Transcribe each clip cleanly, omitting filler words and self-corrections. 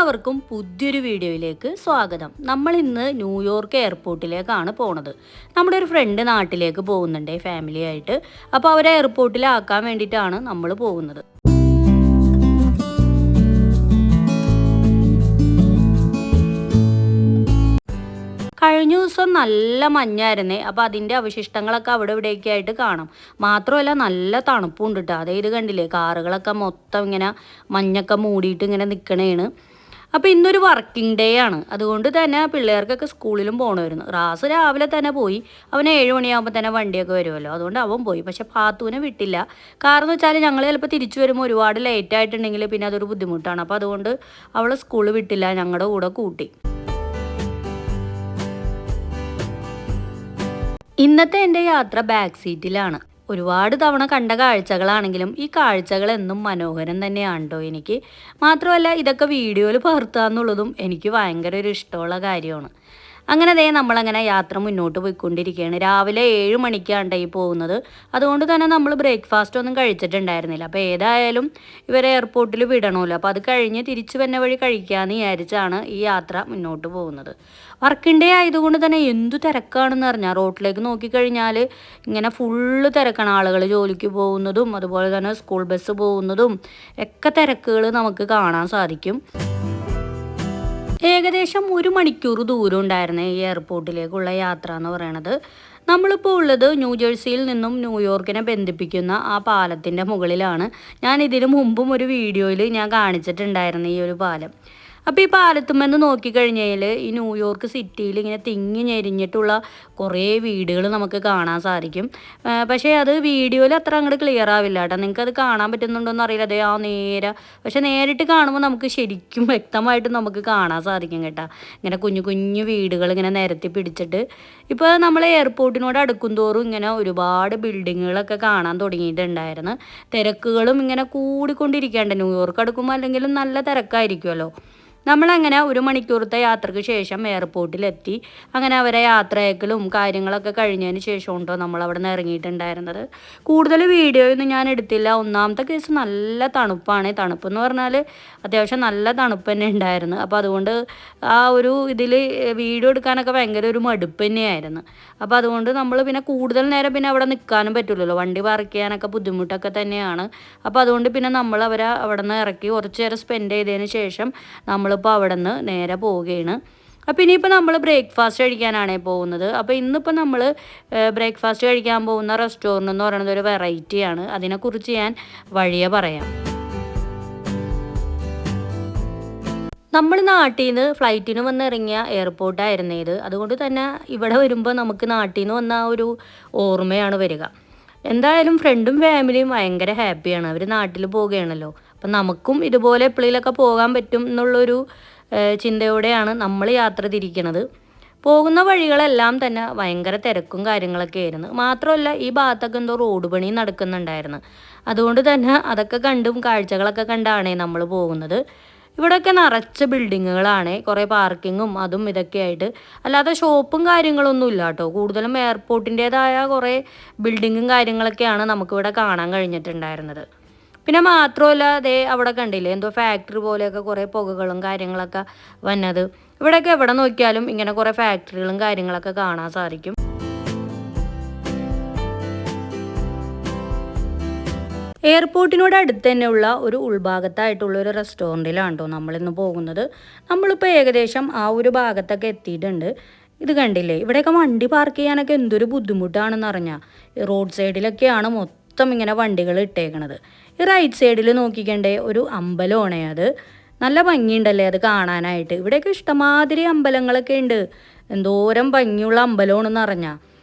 എല്ലാവർക്കും പുതിയൊരു വീഡിയോയിലേക്ക് സ്വാഗതം. നമ്മൾ ഇന്ന് ന്യൂയോർക്ക് എയർപോർട്ടിലേക്കാണ് പോണത്. നമ്മുടെ ഒരു ഫ്രണ്ട് നാട്ടിലേക്ക് പോകുന്നുണ്ട് ഫാമിലി ആയിട്ട്. അപ്പോൾ അവരെ എയർപോർട്ടിലാക്കാൻ വേണ്ടിയിട്ടാണ് നമ്മൾ പോകുന്നത്. കഴിഞ്ഞ ദിവസം നല്ല മഞ്ഞായിരുന്നേ. അപ്പോൾ അതിൻ്റെ അവശിഷ്ടങ്ങളൊക്കെ അവിടെ ഇവിടെയൊക്കെ ആയിട്ട് കാണാം. മാത്രമല്ല നല്ല തണുപ്പുണ്ട് കേട്ടോ. അതായത് കണ്ടില്ലേ, കാറുകളൊക്കെ മൊത്തം ഇങ്ങനെ മഞ്ഞൊക്കെ മൂടിയിട്ട് ഇങ്ങനെ നിൽക്കണേണ്. അപ്പോൾ ഇന്നൊരു വർക്കിംഗ് ഡേ ആണ്. അതുകൊണ്ട് തന്നെ പിള്ളേർക്കൊക്കെ സ്കൂളിലും പോകണമായിരുന്നു. റാസ് രാവിലെ തന്നെ പോയി. അവന് 7 മണിയാകുമ്പോൾ തന്നെ വണ്ടിയൊക്കെ വരുമല്ലോ, അതുകൊണ്ട് അവൻ പോയി. പക്ഷെ പാത്തുവിനെ വിട്ടില്ല. കാരണം എന്ന് വെച്ചാൽ ഞങ്ങൾ ചിലപ്പോൾ തിരിച്ചു വരുമ്പോൾ ഒരുപാട് ലേറ്റ് ആയിട്ടുണ്ടെങ്കിൽ പിന്നെ അതൊരു ബുദ്ധിമുട്ടാണ്. അപ്പോൾ അതുകൊണ്ട് അവളെ സ്കൂളിൽ വിട്ടില്ല, ഞങ്ങളുടെ കൂടെ കൂട്ടി. ഇന്നത്തെ എൻ്റെ യാത്ര ബാക്ക് സീറ്റിലാണ്. ഒരുപാട് തവണ കണ്ട കാഴ്ചകളാണെങ്കിലും ഈ കാഴ്ചകൾ എന്നും മനോഹരം തന്നെയാണ് കേട്ടോ എനിക്ക്. മാത്രമല്ല ഇതൊക്കെ വീഡിയോയിൽ പകർത്താന്നുള്ളതും എനിക്ക് ഭയങ്കര ഒരു ഇഷ്ടമുള്ള കാര്യമാണ്. അങ്ങനെ നമ്മളങ്ങനെ യാത്ര മുന്നോട്ട് പോയിക്കൊണ്ടിരിക്കുകയാണ്. രാവിലെ 7 മണിക്കാണ് ഈ പോകുന്നത്. അതുകൊണ്ട് തന്നെ നമ്മൾ ബ്രേക്ക്ഫാസ്റ്റ് ഒന്നും കഴിച്ചിട്ടുണ്ടായിരുന്നില്ല. അപ്പോൾ ഏതായാലും ഇവരെ എയർപോർട്ടിൽ വിടണമല്ലോ, അപ്പോൾ അത് കഴിഞ്ഞ് തിരിച്ചു വന്ന വഴി കഴിക്കാമെന്ന് വിചാരിച്ചാണ് ഈ യാത്ര മുന്നോട്ട് പോകുന്നത്. വർക്കിംഗ് ഡേ ആയതുകൊണ്ട് തന്നെ എന്തു തിരക്കാണെന്ന് അറിഞ്ഞാൽ റോഡിലേക്ക് നോക്കിക്കഴിഞ്ഞാൽ ഇങ്ങനെ ഫുള്ള് തിരക്കാണ്. ആളുകൾ ജോലിക്ക് പോകുന്നതും അതുപോലെ തന്നെ സ്കൂൾ ബസ് പോകുന്നതും ഒക്കെ തിരക്കുകൾ നമുക്ക് കാണാൻ സാധിക്കും. ഏകദേശം 1 മണിക്കൂർ ദൂരം ഉണ്ടായിരുന്നേ ഈ എയർപോർട്ടിലേക്കുള്ള യാത്ര എന്ന് പറയണത്. നമ്മളിപ്പോൾ ഉള്ളത് ന്യൂജേഴ്സിയിൽ നിന്നും ന്യൂയോർക്കിനെ ബന്ധിപ്പിക്കുന്ന ആ പാലത്തിൻ്റെ മുകളിലാണ്. ഞാൻ ഇതിനു മുമ്പും ഒരു വീഡിയോയിൽ ഞാൻ കാണിച്ചിട്ടുണ്ടായിരുന്നു ഈ ഒരു പാലം. അപ്പോൾ ഈ പാലത്തുമെന്ന് നോക്കിക്കഴിഞ്ഞാൽ ഈ ന്യൂയോർക്ക് സിറ്റിയിൽ ഇങ്ങനെ തിങ്ങി ഞെരിഞ്ഞിട്ടുള്ള കുറേ വീടുകൾ നമുക്ക് കാണാൻ സാധിക്കും. പക്ഷേ അത് വീഡിയോയിൽ അത്ര അങ്ങോട്ട് ക്ലിയർ ആവില്ല കേട്ടോ. നിങ്ങൾക്കത് കാണാൻ പറ്റുന്നുണ്ടോയെന്ന് അറിയില്ല. അതേ നേരെ, പക്ഷേ നേരിട്ട് കാണുമ്പോൾ നമുക്ക് ശരിക്കും വ്യക്തമായിട്ട് നമുക്ക് കാണാൻ സാധിക്കും കേട്ടോ. ഇങ്ങനെ കുഞ്ഞു കുഞ്ഞു വീടുകൾ ഇങ്ങനെ നിരത്തി പിടിച്ചിട്ട്. ഇപ്പോൾ നമ്മൾ എയർപോർട്ടിനോട് അടുക്കും തോറും ഇങ്ങനെ ഒരുപാട് ബിൽഡിങ്ങുകളൊക്കെ കാണാൻ തുടങ്ങിയിട്ടുണ്ടായിരുന്നു. തിരക്കുകളും ഇങ്ങനെ കൂടിക്കൊണ്ടിരിക്കേണ്ട. ന്യൂയോർക്ക് അടുക്കുമ്പോൾ അല്ലെങ്കിലും നല്ല തിരക്കായിരിക്കുമല്ലോ. നമ്മളങ്ങനെ 1 മണിക്കൂറത്തെ യാത്രയ്ക്ക് ശേഷം എയർപോർട്ടിലെത്തി. അങ്ങനെ അവരെ യാത്രയക്കലും കാര്യങ്ങളൊക്കെ കഴിഞ്ഞതിന് ശേഷം ഉണ്ടോ നമ്മളവിടെ നിന്ന് ഇറങ്ങിയിട്ടുണ്ടായിരുന്നത്. കൂടുതൽ വീഡിയോയൊന്നും ഞാൻ എടുത്തില്ല. ഒന്നാമത്തെ കേസ് നല്ല തണുപ്പാണ്. തണുപ്പെന്ന് പറഞ്ഞാൽ അത്യാവശ്യം നല്ല തണുപ്പ് തന്നെ ഉണ്ടായിരുന്നു. അപ്പോൾ അതുകൊണ്ട് ആ ഒരു ഇതിൽ വീഡിയോ എടുക്കാനൊക്കെ ഭയങ്കര ഒരു മടുപ്പ് തന്നെയായിരുന്നു. അപ്പോൾ അതുകൊണ്ട് നമ്മൾ പിന്നെ കൂടുതൽ നേരം പിന്നെ അവിടെ നിൽക്കാനും പറ്റില്ലല്ലോ. വണ്ടി പാർക്ക് ചെയ്യാനൊക്കെ ബുദ്ധിമുട്ടൊക്കെ തന്നെയാണ്. അപ്പോൾ അതുകൊണ്ട് പിന്നെ നമ്മൾ അവരെ അവിടെ നിന്ന് ഇറക്കി കുറച്ച് നേരം സ്പെൻഡ് ചെയ്തതിന് ശേഷം നമ്മളിപ്പോൾ അവിടെ നിന്ന് നേരെ പോവുകയാണ്. അപ്പോൾ ഇനിയിപ്പോൾ നമ്മൾ ബ്രേക്ക്ഫാസ്റ്റ് കഴിക്കാനാണ് പോകുന്നത്. അപ്പോൾ ഇന്നിപ്പോൾ നമ്മൾ ബ്രേക്ക്ഫാസ്റ്റ് കഴിക്കാൻ പോകുന്ന റെസ്റ്റോറൻറ്റ് എന്ന് പറയുന്നത് ഒരു വെറൈറ്റിയാണ്. അതിനെക്കുറിച്ച് ഞാൻ വഴിയെ പറയാം. നമ്മൾ നാട്ടിൽ നിന്ന് ഫ്ലൈറ്റിന് വന്നിറങ്ങിയ എയർപോർട്ടായിരുന്നു ഇത്. അതുകൊണ്ട് തന്നെ ഇവിടെ വരുമ്പോൾ നമുക്ക് നാട്ടിൽ നിന്ന് വന്ന ഒരു ഓർമ്മയാണ് വരിക. എന്തായാലും ഫ്രണ്ടും ഫാമിലിയും ഭയങ്കര ഹാപ്പിയാണ്. അവർ നാട്ടിൽ പോവുകയാണല്ലോ. അപ്പം നമുക്കും ഇതുപോലെ എപ്പോഴേലൊക്കെ പോകാൻ പറ്റും എന്നുള്ളൊരു ചിന്തയോടെയാണ് നമ്മൾ യാത്ര തിരിക്കുന്നത്. പോകുന്ന വഴികളെല്ലാം തന്നെ ഭയങ്കര തിരക്കും കാര്യങ്ങളൊക്കെ ആയിരുന്നു. മാത്രമല്ല ഈ ഭാഗത്തൊക്കെ എന്തോ റോഡ് പണി നടക്കുന്നുണ്ടായിരുന്നു. അതുകൊണ്ട് തന്നെ അതൊക്കെ കണ്ടും കാഴ്ചകളൊക്കെ കണ്ടാണ് നമ്മൾ പോകുന്നത്. ഇവിടെയൊക്കെ നിറച്ച് ബിൽഡിങ്ങുകളാണ്. കുറേ പാർക്കിങ്ങും അതും ഇതൊക്കെ ആയിട്ട്. അല്ലാതെ ഷോപ്പും കാര്യങ്ങളൊന്നും ഇല്ല കേട്ടോ. കൂടുതലും എയർപോർട്ടിൻ്റേതായ കുറേ ബിൽഡിങ്ങും കാര്യങ്ങളൊക്കെയാണ് നമുക്കിവിടെ കാണാൻ കഴിഞ്ഞിട്ടുണ്ടായിരുന്നത്. പിന്നെ മാത്രമല്ല അവിടെ കണ്ടില്ലേ എന്തോ ഫാക്ടറി പോലെയൊക്കെ കുറേ പുകകളും കാര്യങ്ങളൊക്കെ വന്നത്. ഇവിടെയൊക്കെ എവിടെ നോക്കിയാലും ഇങ്ങനെ കുറേ ഫാക്ടറികളും കാര്യങ്ങളൊക്കെ കാണാൻ സാധിക്കും. എയർപോർട്ടിനോട് അടുത്ത് തന്നെയുള്ള ഒരു ഉൾഭാഗത്തായിട്ടുള്ള ഒരു റെസ്റ്റോറൻറ്റിലാണ് കേട്ടോ നമ്മളിന്ന് പോകുന്നത്. നമ്മളിപ്പോൾ ഏകദേശം ആ ഒരു ഭാഗത്തൊക്കെ എത്തിയിട്ടുണ്ട്. ഇത് കണ്ടില്ലേ, ഇവിടെയൊക്കെ വണ്ടി പാർക്ക് ചെയ്യാനൊക്കെ എന്തൊരു ബുദ്ധിമുട്ടാണെന്ന് അറിഞ്ഞാൽ. റോഡ് സൈഡിലൊക്കെയാണ് മൊത്തം ഇങ്ങനെ വണ്ടികൾ ഇട്ടേക്കണത്. ഈ റൈറ്റ് സൈഡിൽ നോക്കിക്കണ്ടേ ഒരു അമ്പലമാണേ. അത് നല്ല ഭംഗിയുണ്ടല്ലേ അത് കാണാനായിട്ട്. ഇവിടെയൊക്കെ ഇഷ്ടമാതിരി അമ്പലങ്ങളൊക്കെ ഉണ്ട്. എന്തോരം ഭംഗിയുള്ള അമ്പലമാണെന്ന് അറിഞ്ഞാൽ.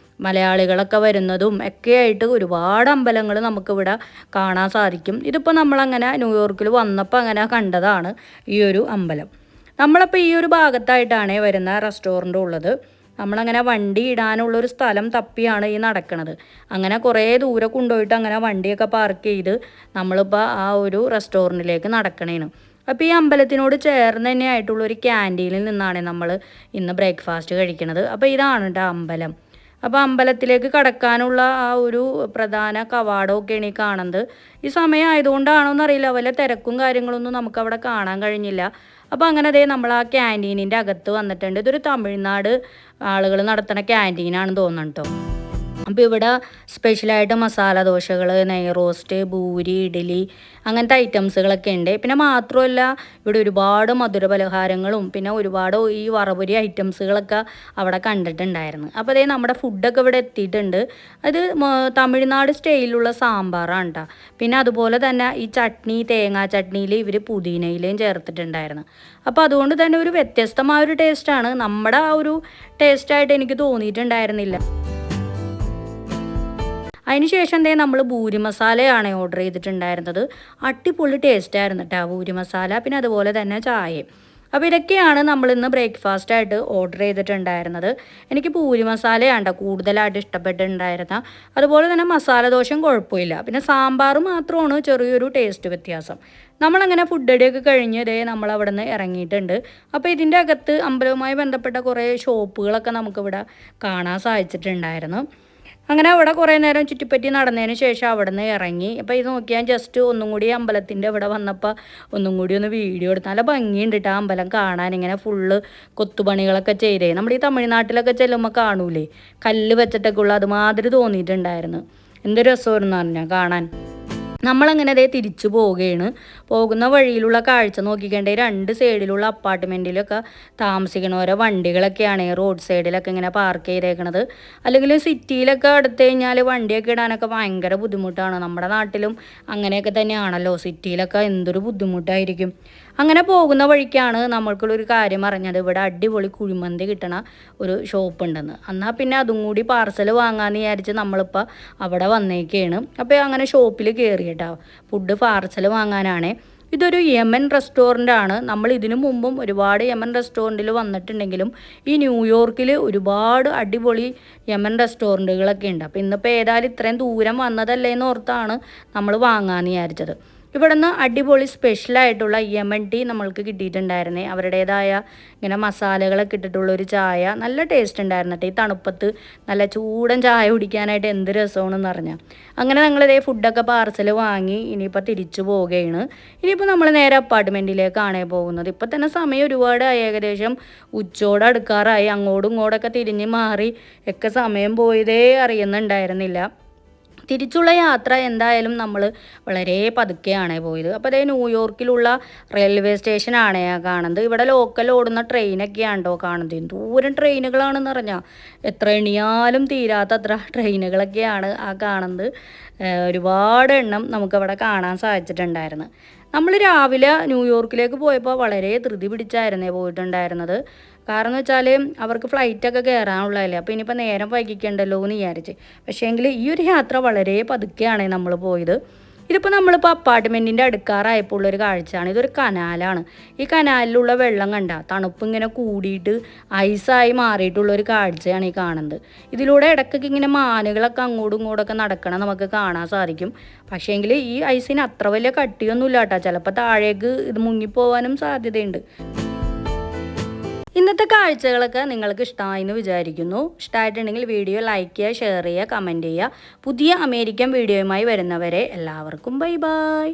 മലയാളികളൊക്കെ വരുന്നതും ഒക്കെ ആയിട്ട് ഒരുപാട് അമ്പലങ്ങൾ നമുക്കിവിടെ കാണാൻ സാധിക്കും. ഇതിപ്പോൾ നമ്മളങ്ങനെ ന്യൂയോർക്കിൽ വന്നപ്പോൾ അങ്ങനെ കണ്ടതാണ് ഈ ഒരു അമ്പലം. നമ്മളപ്പോൾ ഈ ഒരു ഭാഗത്തായിട്ടാണ് വരുന്ന റെസ്റ്റോറൻറ്റ് ഉള്ളത്. നമ്മളങ്ങനെ വണ്ടി ഇടാനുള്ളൊരു സ്ഥലം തപ്പിയാണ് ഈ നടക്കുന്നത്. അങ്ങനെ കുറേ ദൂരെ കൊണ്ടുപോയിട്ട് അങ്ങനെ വണ്ടിയൊക്കെ പാർക്ക് ചെയ്ത് നമ്മളിപ്പോൾ ആ ഒരു റെസ്റ്റോറൻറ്റിലേക്ക് നടക്കണേന്. അപ്പോൾ ഈ അമ്പലത്തിനോട് ചേർന്ന് തന്നെ ആയിട്ടുള്ളൊരു ക്യാൻറ്റീനിൽ നിന്നാണ് നമ്മൾ ഇന്ന് ബ്രേക്ക്ഫാസ്റ്റ് കഴിക്കുന്നത്. അപ്പോൾ ഇതാണ് കേട്ടോ അമ്പലം. അപ്പോൾ അമ്പലത്തിലേക്ക് കടക്കാനുള്ള ആ ഒരു പ്രധാന കവാടമൊക്കെയാണ് ഈ കാണുന്നത്. ഈ സമയം ആയതുകൊണ്ടാണോ എന്നറിയില്ല, വല്ല തിരക്കും കാര്യങ്ങളൊന്നും നമുക്കവിടെ കാണാൻ കഴിഞ്ഞില്ല. അപ്പോൾ അങ്ങനെ ദേ നമ്മൾ ആ ക്യാൻറ്റീനിൻ്റെ അകത്ത് വന്നിട്ടുണ്ട്. ഇതൊരു തമിഴ്നാട് ആളുകൾ നടത്തുന്ന ക്യാൻറ്റീനാണെന്ന് തോന്നുന്നു കേട്ടോ. അപ്പോൾ ഇവിടെ സ്പെഷ്യലായിട്ട് മസാല ദോശകൾ, നെയ് റോസ്റ്റ്, ഭൂരി, ഇഡ്ഡലി അങ്ങനത്തെ ഐറ്റംസുകളൊക്കെ ഉണ്ട്. പിന്നെ മാത്രമല്ല ഇവിടെ ഒരുപാട് മധുര പലഹാരങ്ങളും പിന്നെ ഒരുപാട് ഈ വറപൊരി ഐറ്റംസുകളൊക്കെ അവിടെ കണ്ടിട്ടുണ്ടായിരുന്നു. അപ്പോൾ അതേ നമ്മുടെ ഫുഡൊക്കെ ഇവിടെ എത്തിയിട്ടുണ്ട്. അത് തമിഴ്നാട് സ്റ്റൈലിലുള്ള സാമ്പാറാണ് കേട്ടോ. പിന്നെ അതുപോലെ തന്നെ ഈ ചട്നി, തേങ്ങാ ചട്നിയിൽ ഇവർ പുതിനയിലയും ചേർത്തിട്ടുണ്ടായിരുന്നു. അപ്പോൾ അതുകൊണ്ട് തന്നെ ഒരു വ്യത്യസ്തമായൊരു ടേസ്റ്റാണ്. നമ്മുടെ ആ ഒരു ടേസ്റ്റായിട്ട് എനിക്ക് തോന്നിയിട്ടുണ്ടായിരുന്നില്ല. അതിന് ശേഷം എന്തേ നമ്മൾ ഭൂരി മസാലയാണ് ഓർഡർ ചെയ്തിട്ടുണ്ടായിരുന്നത്. അടിപൊളി ടേസ്റ്റായിരുന്നു കേട്ടോ ഭൂരി മസാല, പിന്നെ അതുപോലെ തന്നെ ചായയും. അപ്പോൾ ഇതൊക്കെയാണ് നമ്മളിന്ന് ബ്രേക്ക്ഫാസ്റ്റായിട്ട് ഓർഡർ ചെയ്തിട്ടുണ്ടായിരുന്നത്. എനിക്ക് പൂരി മസാലയാണ് കൂടുതലായിട്ട് ഇഷ്ടപ്പെട്ടിട്ടുണ്ടായിരുന്നത്. അതുപോലെ തന്നെ മസാല ദോശയും കുഴപ്പമില്ല. പിന്നെ സാമ്പാർ മാത്രമാണ് ചെറിയൊരു ടേസ്റ്റ് വ്യത്യാസം. നമ്മളങ്ങനെ ഫുഡ് അടിയൊക്കെ കഴിഞ്ഞ് നമ്മളവിടെ നിന്ന് ഇറങ്ങിയിട്ടുണ്ട്. അപ്പോൾ ഇതിൻ്റെ അകത്ത് അമ്പലവുമായി ബന്ധപ്പെട്ട കുറേ ഷോപ്പുകളൊക്കെ നമുക്കിവിടെ കാണാൻ സാധിച്ചിട്ടുണ്ടായിരുന്നു. അങ്ങനെ അവിടെ കുറേ നേരം ചുറ്റിപ്പറ്റി നടന്നതിന് ശേഷം അവിടെ നിന്ന് ഇറങ്ങി. അപ്പോൾ ഇത് നോക്കിയാൽ ജസ്റ്റ് ഒന്നും കൂടി അമ്പലത്തിൻ്റെ ഇവിടെ വന്നപ്പോൾ ഒന്നും കൂടി ഒന്ന് വീഡിയോ എടുത്ത് നല്ല ഭംഗിയുണ്ട് കേട്ടോ അമ്പലം കാണാൻ. ഇങ്ങനെ ഫുള്ള് കൊത്തുപണികളൊക്കെ ചെയ്തേ നമ്മുടെ ഈ തമിഴ്നാട്ടിലൊക്കെ ചെല്ലുമ്പോൾ കാണൂലേ, കല്ല് വെച്ചിട്ടൊക്കെ ഉള്ള അതുമാതിരി തോന്നിയിട്ടുണ്ടായിരുന്നു. എന്ത് രസമായിരുന്നു പറഞ്ഞാൽ കാണാൻ. നമ്മളങ്ങനെ തിരിച്ചു പോവുകയാണ്. പോകുന്ന വഴിയിലുള്ള കാഴ്ച നോക്കിക്കണ്ടേ, രണ്ട് സൈഡിലുള്ള അപ്പാർട്ട്മെൻറ്റിലൊക്കെ താമസിക്കണവരെ വണ്ടികളൊക്കെയാണ് റോഡ് സൈഡിലൊക്കെ ഇങ്ങനെ പാർക്ക് ചെയ്തേക്കണത്. അല്ലെങ്കിൽ സിറ്റിയിലൊക്കെ അടുത്ത് കഴിഞ്ഞാൽ വണ്ടിയൊക്കെ ഇടാനൊക്കെ ഭയങ്കര ബുദ്ധിമുട്ടാണ്. നമ്മുടെ നാട്ടിലും അങ്ങനെയൊക്കെ തന്നെയാണല്ലോ, സിറ്റിയിലൊക്കെ എന്തൊരു ബുദ്ധിമുട്ടായിരിക്കും. അങ്ങനെ പോകുന്ന വഴിക്കാണ് നമ്മൾക്കുള്ളൊരു കാര്യം അറിഞ്ഞത്, ഇവിടെ അടിപൊളി കുഴിമന്തി കിട്ടണ ഒരു ഷോപ്പ് ഉണ്ടെന്ന്. എന്നാൽ പിന്നെ അതും കൂടി പാർസൽ വാങ്ങാമെന്ന് വിചാരിച്ച് നമ്മളിപ്പോൾ അവിടെ വന്നേക്കാണ്. അപ്പോൾ അങ്ങനെ ഷോപ്പിൽ കയറിയിട്ടാ ഫുഡ് പാർസൽ വാങ്ങാനാണ്. ഇതൊരു യമൻ റെസ്റ്റോറൻ്റ് ആണ്. നമ്മൾ ഇതിനു മുമ്പും ഒരുപാട് യമൻ റെസ്റ്റോറൻറ്റിൽ വന്നിട്ടുണ്ടെങ്കിലും ഈ ന്യൂയോർക്കിൽ ഒരുപാട് അടിപൊളി യമൻ റെസ്റ്റോറൻറ്റുകളൊക്കെ ഉണ്ട്. അപ്പോൾ ഇന്നിപ്പോൾ ഏതായാലും ഇത്രയും ദൂരം വന്നതല്ലേ എന്ന് ഓർത്താണ് നമ്മൾ വാങ്ങാമെന്ന് വിചാരിച്ചത്. ഇവിടെ നിന്ന് അടിപൊളി സ്പെഷ്യലായിട്ടുള്ള യമൻ ടീ നമ്മൾക്ക് കിട്ടിയിട്ടുണ്ടായിരുന്നേ. അവരുടേതായ ഇങ്ങനെ മസാലകളൊക്കെ ഇട്ടിട്ടുള്ളൊരു ചായ, നല്ല ടേസ്റ്റ് ഉണ്ടായിരുന്നു കേട്ടോ. ഈ തണുപ്പത്ത് നല്ല ചൂടൻ ചായ കുടിക്കാനായിട്ട് എന്ത് രസമാണെന്ന് പറഞ്ഞാൽ. അങ്ങനെ ഞങ്ങളിതേ ഫുഡൊക്കെ പാർസൽ വാങ്ങി ഇനിയിപ്പോൾ തിരിച്ചു പോവുകയാണ്. ഇനിയിപ്പോൾ നമ്മൾ നേരെ അപ്പാർട്ട്മെൻറ്റിലേക്കാണ് പോകുന്നത്. ഇപ്പോൾ തന്നെ സമയം ഒരുപാടായി, ഏകദേശം ഉച്ചയോടെ അടുക്കാറായി. അങ്ങോട്ടും ഇങ്ങോട്ടൊക്കെ തിരിഞ്ഞ് മാറി ഒക്കെ സമയം പോയതേ അറിയുന്നുണ്ടായിരുന്നില്ല. തിരിച്ചുള്ള യാത്ര എന്തായാലും നമ്മൾ വളരെ പതുക്കെയാണ് പോയത്. അപ്പോൾ അതേ ന്യൂയോർക്കിലുള്ള റെയിൽവേ സ്റ്റേഷനാണ് കാണുന്നത്. ഇവിടെ ലോക്കൽ ഓടുന്ന ട്രെയിനൊക്കെയാണോ കാണുന്നത്. ദൂരം ട്രെയിനുകളാണെന്ന് പറഞ്ഞാൽ എത്ര എണ്ണിയാലും തീരാത്തത്ര ട്രെയിനുകളൊക്കെയാണ് ആ കാണുന്നത്. ഒരുപാട് എണ്ണം നമുക്കവിടെ കാണാൻ സാധിച്ചിട്ടുണ്ടായിരുന്നു. നമ്മൾ രാവിലെ ന്യൂയോർക്കിലേക്ക് പോയപ്പോൾ വളരെ ധൃതി പിടിച്ചായിരുന്നേ പോയിട്ടുണ്ടായിരുന്നത്. കാരണം എന്ന് വെച്ചാൽ അവർക്ക് ഫ്ലൈറ്റൊക്കെ കയറാനുള്ളതല്ലേ, അപ്പോൾ ഇനിയിപ്പോൾ നേരം വൈകിക്കണ്ടല്ലോ എന്ന് വിചാരിച്ച്. പക്ഷേങ്കിൽ ഈ ഒരു യാത്ര വളരെ പതുക്കെയാണ് നമ്മൾ പോയത്. ഇതിപ്പോൾ നമ്മളിപ്പോൾ അപ്പാർട്ട്മെൻറ്റിൻ്റെ അടുക്കാറായപ്പോൾ ഉള്ളൊരു കാഴ്ചയാണ്. ഇതൊരു കനാലാണ്. ഈ കനാലിലുള്ള വെള്ളം കണ്ട തണുപ്പ് ഇങ്ങനെ കൂടിയിട്ട് ഐസായി മാറിയിട്ടുള്ളൊരു കാഴ്ചയാണ് ഈ കാണുന്നത്. ഇതിലൂടെ ഇടയ്ക്കൊക്കെ ഇങ്ങനെ മാനുകളൊക്കെ അങ്ങോട്ടും ഇങ്ങോട്ടൊക്കെ നടക്കണം നമുക്ക് കാണാൻ സാധിക്കും. പക്ഷേങ്കിൽ ഈ ഐസിന് അത്ര വലിയ കട്ടിയൊന്നുമില്ല കേട്ടോ. ചിലപ്പോൾ താഴേക്ക് ഇത് മുങ്ങിപ്പോവാനും സാധ്യതയുണ്ട്. ഇന്നത്തെ കാഴ്ചകളൊക്കെ നിങ്ങൾക്ക് ഇഷ്ടമായി എന്ന് വിചാരിക്കുന്നു. ഇഷ്ടമായിട്ടുണ്ടെങ്കിൽ വീഡിയോ ലൈക്ക് ചെയ്യുക, ഷെയർ ചെയ്യുക, കമൻറ്റ് ചെയ്യുക. പുതിയ അമേരിക്കൻ വീഡിയോയുമായി വരുന്നവരെ എല്ലാവർക്കും ബൈ ബൈ.